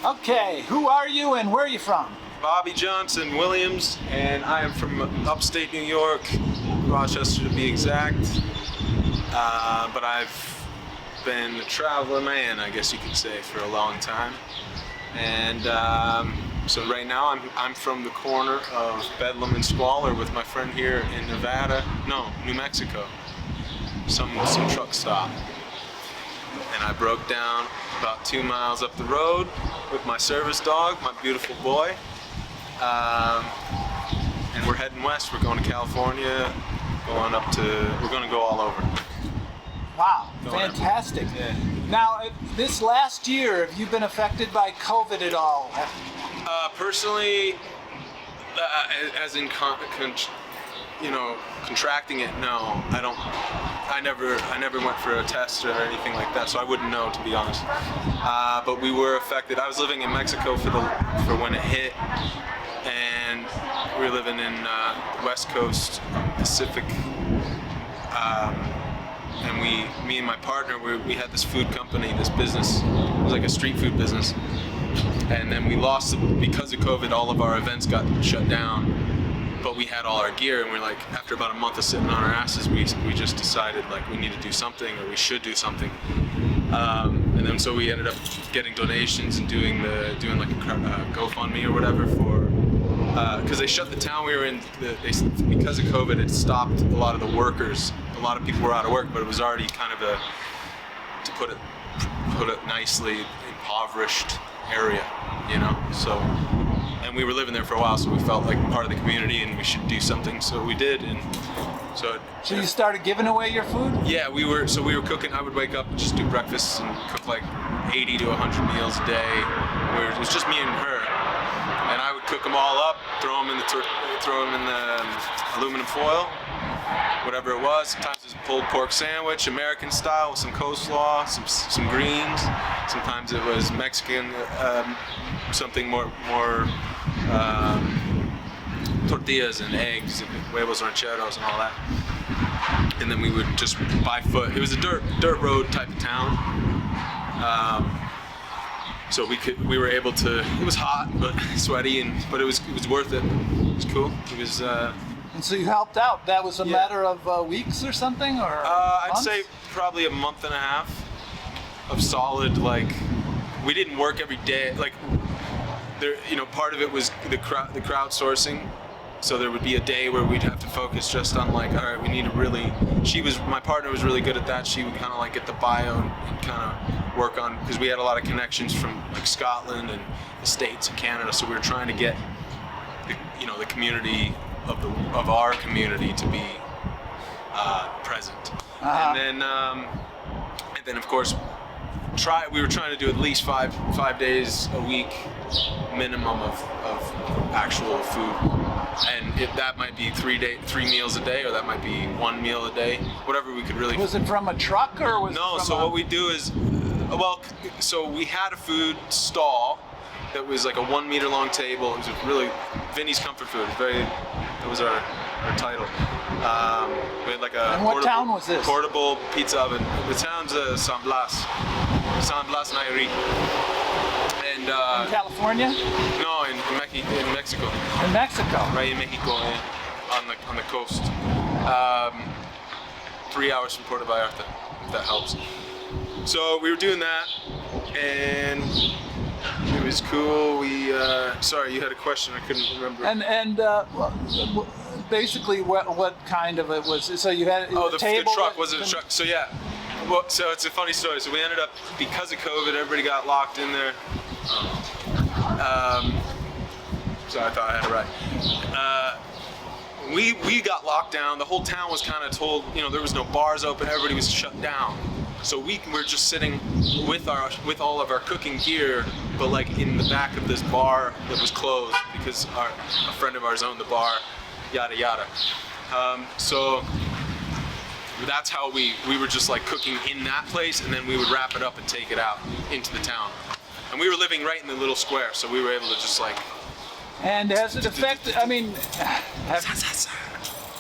Okay, who are you and where are you from? Bobby Johnson Williams, and I am from upstate New York, Rochester to be exact. But I've been a traveler man, I guess you could say, for a long time. And so right now I'm from the corner of Bedlam and Squalor with my friend here in New Mexico, some truck stop. And I broke down about 2 miles up the road with my service dog, my beautiful boy. And we're heading west. We're going to California, we're going to go all over. Wow, fantastic. Yeah. Now, this last year, have you been affected by COVID at all? Personally, as in contracting it, no, I don't. I never went for a test or anything like that, so I wouldn't know, to be honest. But we were affected. I was living in Mexico for when it hit, and we were living in West Coast Pacific. And me and my partner, we had this food company, this business. It was like a street food business. And then we lost, because of COVID, all of our events got shut down. But we had all our gear, and we're like, after about a month of sitting on our asses, we just decided like we need to do something, or we should do something. And then so we ended up getting donations and doing like a GoFundMe or whatever for, because they shut the town we were in. Because of COVID, it stopped a lot of the workers. A lot of people were out of work, but it was already kind of to put it nicely, impoverished area, So, and we were living there for a while, so we felt like part of the community, and we should do something. So we did, and so. So you started giving away your food? Yeah, we were cooking. I would wake up and just do breakfast and cook like 80 to 100 meals a day. It was just me and her, and I would cook them all up, throw them in the aluminum foil, whatever it was. Sometimes it was a pulled pork sandwich, American style, with some coleslaw, some greens. Sometimes it was Mexican, something more tortillas and eggs and huevos rancheros and all that. And then we would just by foot. It was a dirt road type of town. So we were able to. It was hot but sweaty, but it was worth it. It was cool. It was. And so you helped out. That was a matter of weeks or something, or I'd months? say probably a month and a half of solid. Like, we didn't work every day. Like, there, part of it was the crowdsourcing. So there would be a day where we'd have to focus just on like, all right, we need to really. My partner was really good at that. She would kind of like get the bio and kind of work on, because we had a lot of connections from like Scotland and the States and Canada. So we were trying to get the community of our community to be present. Uh-huh. And then of course we were trying to do at least five days a week minimum of actual food, and that might be 3 meals a day, or that might be 1 meal a day, whatever we could really. Was it from a truck, or was no? it from So what we do is, so we had a food stall that was like a 1 meter long table. It was really Vinny's Comfort Food. That was our title. We had like a and what town was this? Portable pizza oven. The town's San Blas Nayarit. And in California? No, in Mexico. In Mexico. Right in Mexico, on the coast. 3 hours from Puerto Vallarta, if that helps. So we were doing that, and it was cool. Sorry, you had a question. I couldn't remember. And basically, what kind of it was? So you had the table. truck was a truck. So yeah. Well, so it's a funny story. So we ended up, because of COVID, everybody got locked in there. Sorry, I thought I had it right. We got locked down. The whole town was kind of told, there was no bars open. Everybody was shut down. So we were just sitting with all of our cooking gear, but like in the back of this bar that was closed because a friend of ours owned the bar, yada yada. So that's how we were just like cooking in that place, and then we would wrap it up and take it out into the town. And we were living right in the little square, so we were able to just like. And has it affected? I mean,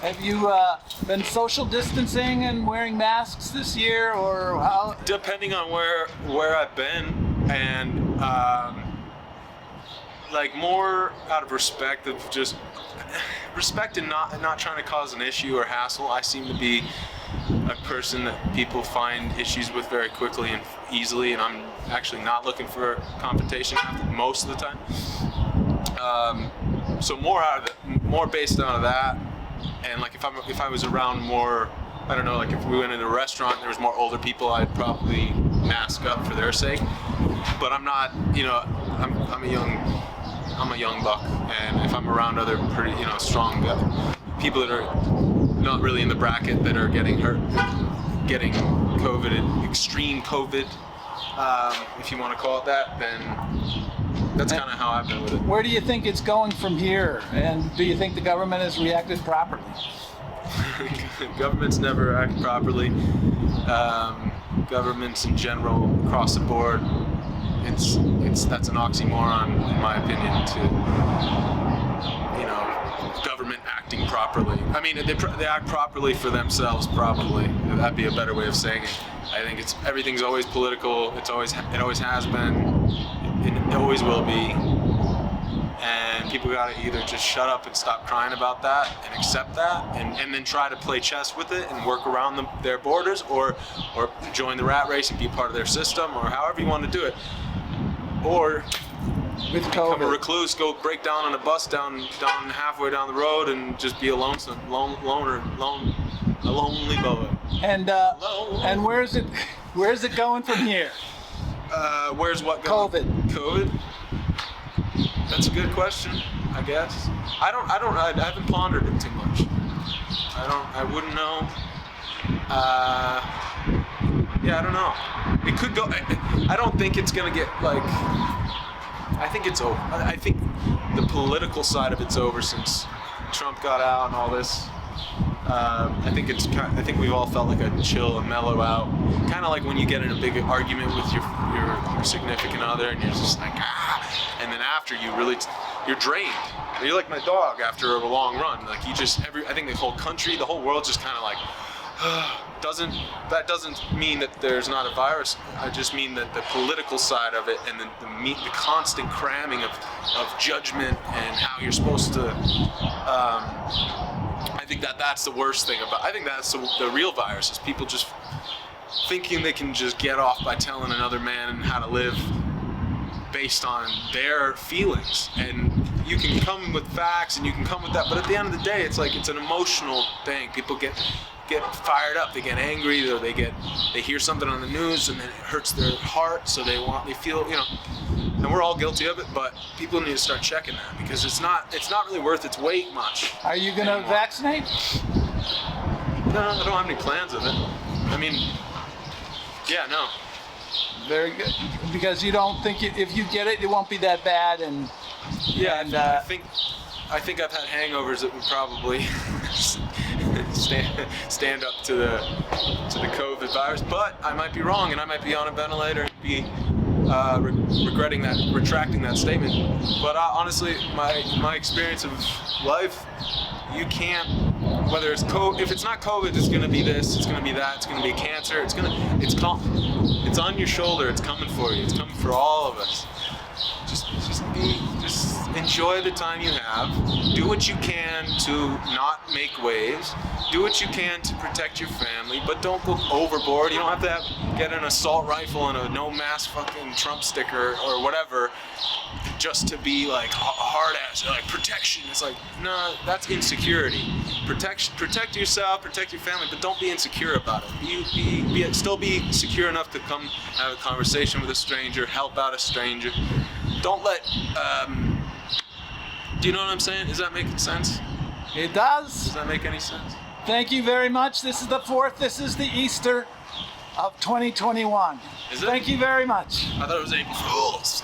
have you been social distancing and wearing masks this year, or how? Depending on where I've been, and like more out of respect of just respect and not trying to cause an issue or hassle. I seem to be a person that people find issues with very quickly and easily, and I'm actually not looking for confrontation most of the time. So more based out of that, and like if I was around more, I don't know, like if we went into a restaurant and there was more older people, I'd probably mask up for their sake. But I'm not, I'm a young buck, and if I'm around other pretty, strong people that are not really in the bracket that are getting hurt, getting COVID, extreme COVID, if you want to call it that, then that's kind of how I've been with it. Where do you think it's going from here? And do you think the government has reacted properly? Governments never act properly. Governments in general, across the board, that's an oxymoron in my opinion. To government acting properly. I mean, they act properly for themselves. Probably that'd be a better way of saying it. I think everything's always political. It always has been. It always will be. And people gotta either just shut up and stop crying about that and accept that, and then try to play chess with it and work around their borders, or join the rat race and be part of their system, or however you want to do it. Or with become a COVID. recluse, go break down on a bus down halfway down the road and just be a lonely boy. And where's it going from here? Where's what going? COVID? That's a good question, I guess. I haven't pondered it too much. I wouldn't know. I don't know. It could go. I don't think it's gonna get like. I think it's over. I think the political side of it's over since Trump got out and all this. I think we've all felt like a chill and mellow out. Kind of like when you get in a big argument with your significant other and you're just like and then after you're drained. You're like my dog after a long run. Like I think the whole country, the whole world just kind of like that doesn't mean that there's not a virus. I just mean that the political side of it and the constant cramming of judgment and how you're supposed to. I think that's the worst thing about. I think that's the real virus is people just thinking they can just get off by telling another man how to live based on their feelings. And you can come with facts and you can come with that, but at the end of the day, it's like it's an emotional thing. People get fired up, they get angry, or they hear something on the news and then it hurts their heart, so they feel, and we're all guilty of it, but people need to start checking that because it's not really worth its weight much. Are you going to vaccinate? No, I don't have any plans of it. I mean, no. Very good. Because you don't think if you get it, it won't be that bad, and I think I've had hangovers that would probably stand up to the COVID virus, but I might be wrong, and I might be on a ventilator and be retracting that statement. But honestly, my experience of life, you can't. Whether it's COVID, if it's not COVID, it's gonna be this, it's gonna be that, it's gonna be cancer. It's on your shoulder. It's coming for you. It's coming for all of us. Just enjoy the time you have. Do what you can to not make waves. Do what you can to protect your family, but don't go overboard. You don't have to get an assault rifle and a no mask fucking Trump sticker or whatever just to be like hard ass, like protection. It's like, no, that's insecurity. Protect yourself, protect your family, but don't be insecure about it. Still be secure enough to come have a conversation with a stranger, help out a stranger. Don't let, do you know what I'm saying? Is that making sense? It does. Does that make any sense? Thank you very much. This is the 4th. This is the Easter of 2021. Is it? Thank you very much. I thought it was April Fools.